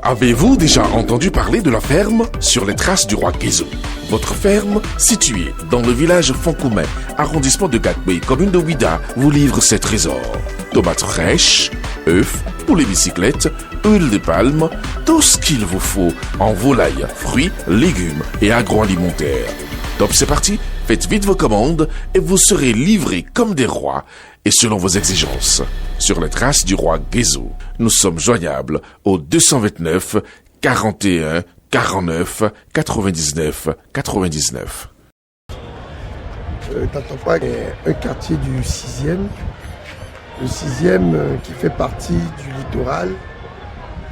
Avez-vous déjà entendu parler de la ferme sur les traces du roi Guézo? Votre ferme, située dans le village Fonkoumen, arrondissement de Gatbé, commune de Ouida, vous livre ses trésors. Tomates fraîches, œufs, poulet bicyclette, huile de palme, tout ce qu'il vous faut en volaille, fruits, légumes et agroalimentaire. Top, c'est parti, faites vite vos commandes et vous serez livrés comme des rois et selon vos exigences. Sur les traces du roi Guézo, nous sommes joignables au 229 41 49 99 99. Tantopa est un quartier du 6e. Le 6e qui fait partie du littoral,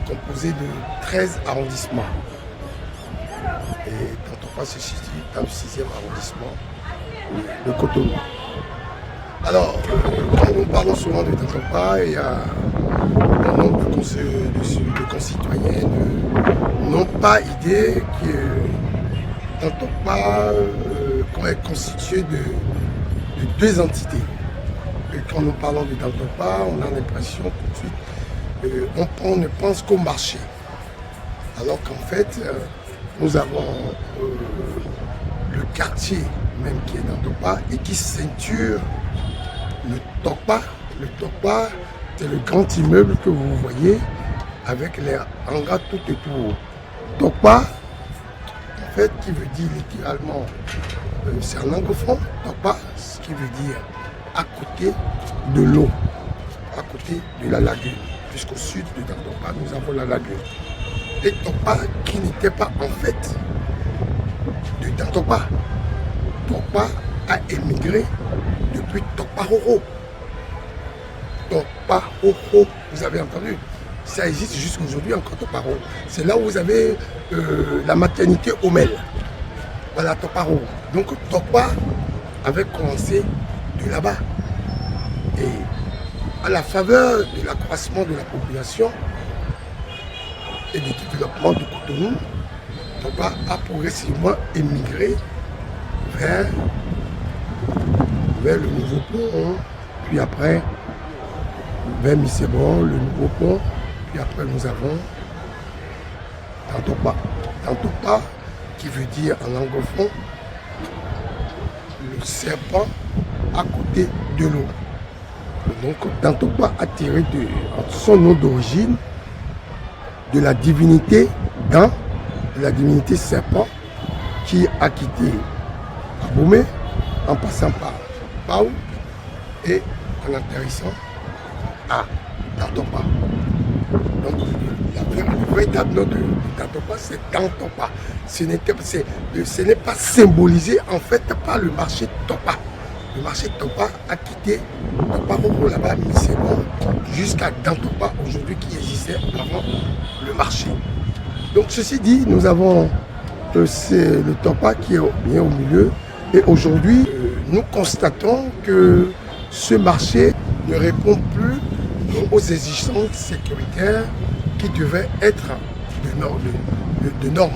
composé de 13 arrondissements. Et Tantopa se situe dans le 6e arrondissement, le Cotonou. Alors, quand nous parlons souvent de Tantopa, il y a un nombre de concitoyens n'ont pas idée que Tantopa est constitué de deux entités. Et quand nous parlons de Tantopa, on a l'impression tout de suite, on ne pense qu'au marché. Alors qu'en fait, nous avons le quartier même qui est Tantopa et qui ceinture le Topa. Le Topa, c'est le grand immeuble que vous voyez avec les hangars tout autour. Topa, en fait, qui veut dire littéralement, c'est un anglophone, Topa, ce qui veut dire à côté de l'eau, à côté de la lagune. Puisqu'au sud de Tantopa, nous avons la lagune. Et Topa qui n'était pas en fait de Tantopa. Topa a émigré depuis Topahoro. Topahoro, vous avez entendu? Ça existe jusqu'à aujourd'hui encore Topahoro. C'est là où vous avez la maternité Omel. Voilà Topahoro. Donc Topa avait commencé de là-bas. Et à la faveur de l'accroissement de la population et du développement du Cotonou, Topa a progressivement émigré vers le nouveau pont, puis après vers Missébon, le nouveau pont, puis après nous avons Tantopa. Tantopa qui veut dire en anglophone le serpent à côté de l'eau. Donc Tantopa a tiré son nom d'origine de la divinité Dan, de la divinité serpent qui a quitté Abomey en passant par Pau et en atterrissant à Tantopa. Donc le véritable nom de Tantopa, c'est Tantopa. Ce n'est pas symbolisé en fait par le marché Topa. Le marché Topa a quitté Topahoro là-bas, Missébon, jusqu'à Tantopa aujourd'hui qui existait avant le marché. Donc ceci dit, nous avons le Topa qui est bien au milieu. Et aujourd'hui, nous constatons que ce marché ne répond plus aux exigences sécuritaires qui devaient être de normes.